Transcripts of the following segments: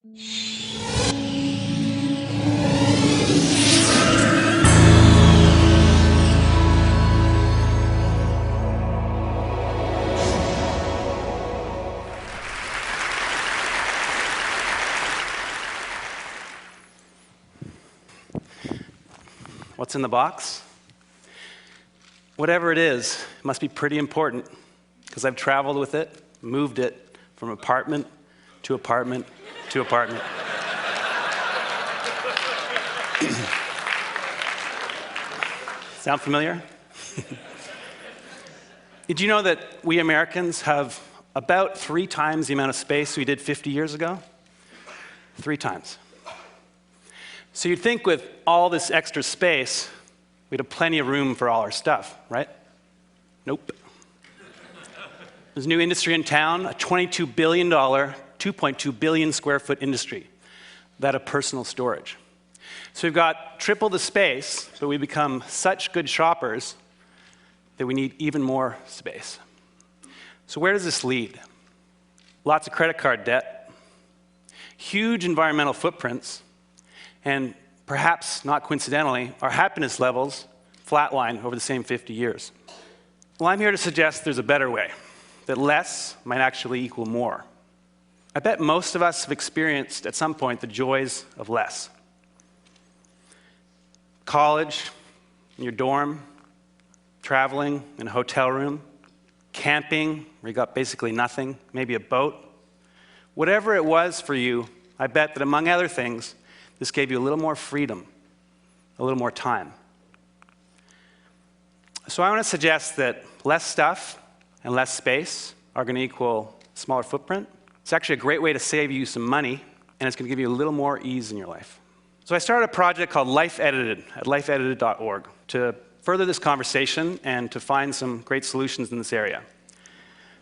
What's in the box? Whatever it is, it must be pretty important, because I've traveled with it, moved it from apartment to apartment to apartment. Sound familiar? Did you know that we Americans have about 3 times the amount of space we did 50 years ago? 3 times. So you'd think with all this extra space, we'd have plenty of room for all our stuff, right? Nope. There's a new industry in town, a $22 billion, 2.2 billion square foot industry, that of personal storage. So we've got triple the space, but we become such good shoppers that we need even more space. So where does this lead? Lots of credit card debt, huge environmental footprints, and perhaps not coincidentally, our happiness levels flatline over the same 50 years. Well, I'm here to suggest there's a better way, that less might actually equal more. I bet most of us have experienced at some point the joys of less. College, in your dorm, traveling in a hotel room, camping, where you got basically nothing, maybe a boat. Whatever it was for you, I bet that among other things, this gave you a little more freedom, a little more time. So I want to suggest that less stuff and less space are going to equal smaller footprint. It's actually a great way to save you some money, and it's going to give you a little more ease in your life. So I started a project called Life Edited at lifeedited.org to further this conversation and to find some great solutions in this area.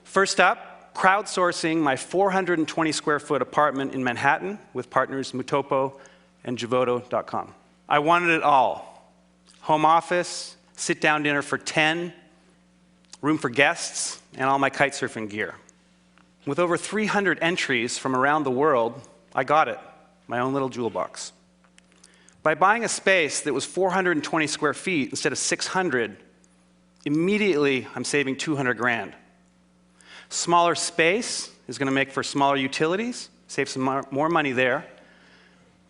First up, crowdsourcing my 420 square foot apartment in Manhattan with partners Mutopo and Javoto.com. I wanted it all. Home office, sit-down dinner for 10, room for guests, and all my kite surfing gear. With over 300 entries from around the world, I got it, my own little jewel box. By buying a space that was 420 square feet instead of 600, immediately I'm saving 200 grand. Smaller space is going to make for smaller utilities, save some more money there,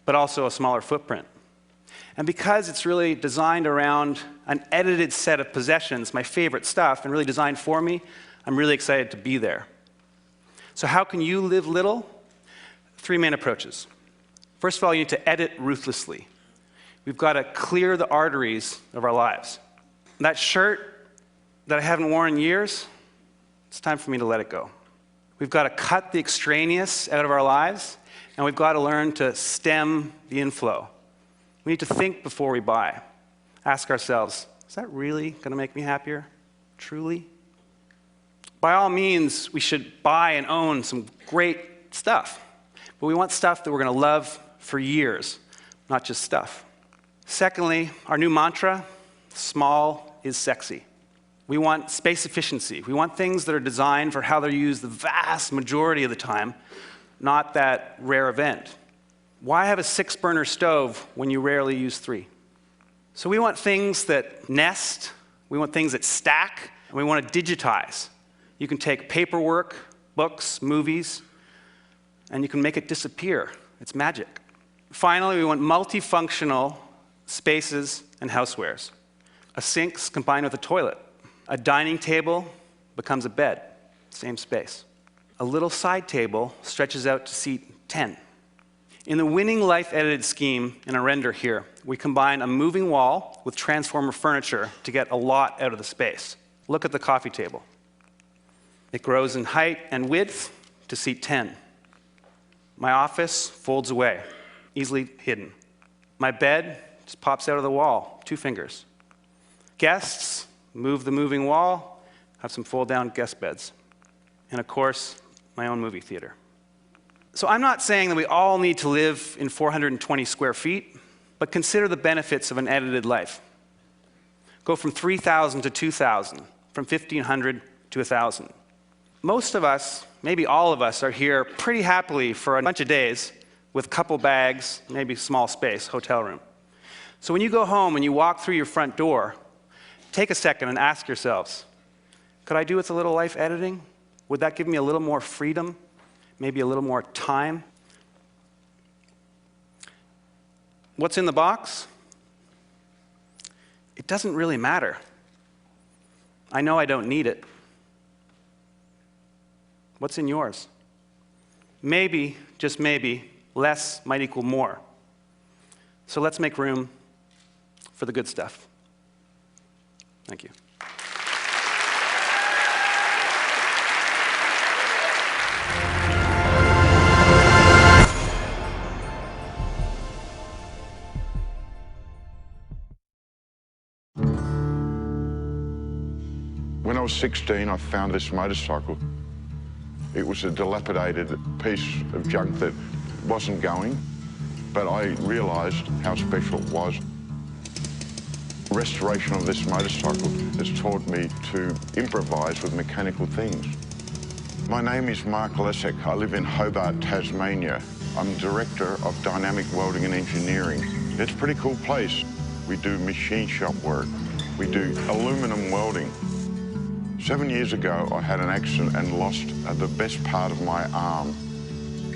but also a smaller footprint. And because it's really designed around an edited set of possessions, my favorite stuff, and really designed for me, I'm really excited to be there. So how can you live little? 3 main approaches. First of all, you need to edit ruthlessly. We've got to clear the arteries of our lives. That shirt that I haven't worn in years, it's time for me to let it go. We've got to cut the extraneous out of our lives, and we've got to learn to stem the inflow. We need to think before we buy. Ask ourselves, is that really going to make me happier? Truly? By all means, we should buy and own some great stuff, but we want stuff that we're going to love for years, not just stuff. Secondly, our new mantra, small is sexy. We want space efficiency. We want things that are designed for how they're used the vast majority of the time, not that rare event. Why have a 6-burner stove when you rarely use 3? So we want things that nest, we want things that stack, and we want to digitize. You can take paperwork, books, movies, and you can make it disappear. It's magic. Finally, we want multifunctional spaces and housewares. A sink's combined with a toilet. A dining table becomes a bed, same space. A little side table stretches out to seat 10. In the winning Life Edited scheme in a render here, we combine a moving wall with transformer furniture to get a lot out of the space. Look at the coffee table. It grows in height and width to seat 10. My office folds away, easily hidden. My bed just pops out of the wall, 2 fingers. Guests move the moving wall, have some fold-down guest beds. And of course, my own movie theater. So I'm not saying that we all need to live in 420 square feet, but consider the benefits of an edited life. Go from 3,000 to 2,000, from 1,500 to 1,000. Most of us, maybe all of us, are here pretty happily for a bunch of days, with a couple bags, maybe small space, hotel room. So when you go home and you walk through your front door, take a second and ask yourselves, could I do with a little life editing? Would that give me a little more freedom? Maybe a little more time? What's in the box? It doesn't really matter. I know I don't need it. What's in yours? Maybe, just maybe, less might equal more. So let's make room for the good stuff. Thank you. When I was 16, I found this motorcycle. It was a dilapidated piece of junk that wasn't going, but I realised how special it was. Restoration of this motorcycle has taught me to improvise with mechanical things. My name is Mark Lessek. I live in Hobart, Tasmania. I'm Director of Dynamic Welding and Engineering. It's a pretty cool place. We do machine shop work. We do aluminium welding. 7 years ago, I had an accident and lost the best part of my arm.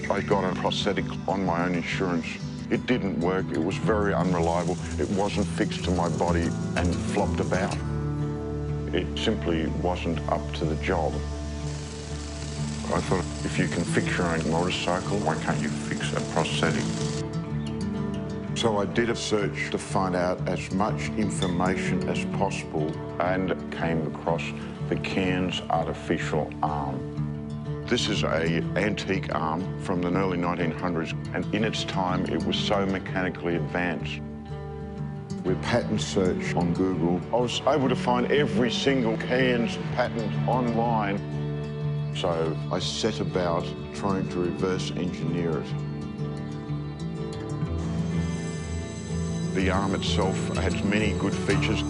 I got a prosthetic on my own insurance. It didn't work. It was very unreliable. It wasn't fixed to my body and flopped about. It simply wasn't up to the job. I thought, if you can fix your own motorcycle, why can't you fix a prosthetic? So I did a search to find out as much information as possible and came across the Cairns artificial arm. This is an antique arm from the early 1900s, and in its time, it was so mechanically advanced. With patent search on Google, I was able to find every single Cairns patent online. So I set about trying to reverse engineer it. The arm itself has many good features.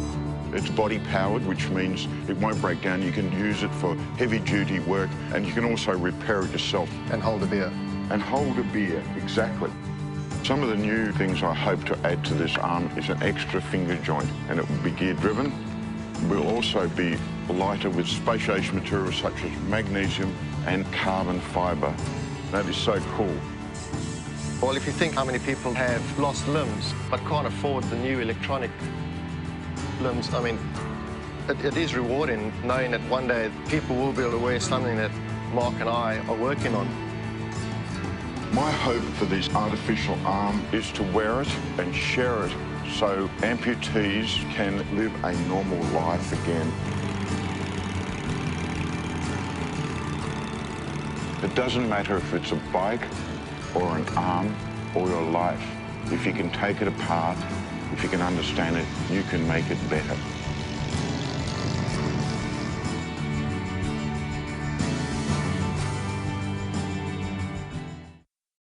It's body powered, which means it won't break down. You can use it for heavy duty work, and you can also repair it yourself. And hold a beer. And hold a beer, exactly. Some of the new things I hope to add to this arm is an extra finger joint, and it will be gear driven. We'll also be lighter with spacious materials such as magnesium and carbon fibre. That is so cool. Well, if you think how many people have lost limbs but can't afford the new electronic limbs, I mean, it is rewarding knowing that one day people will be able to wear something that Mark and I are working on. My hope for this artificial arm is to wear it and share it so amputees can live a normal life again. It doesn't matter if it's a bike or an arm or your life. If you can take it apart, if you can understand it, you can make it better.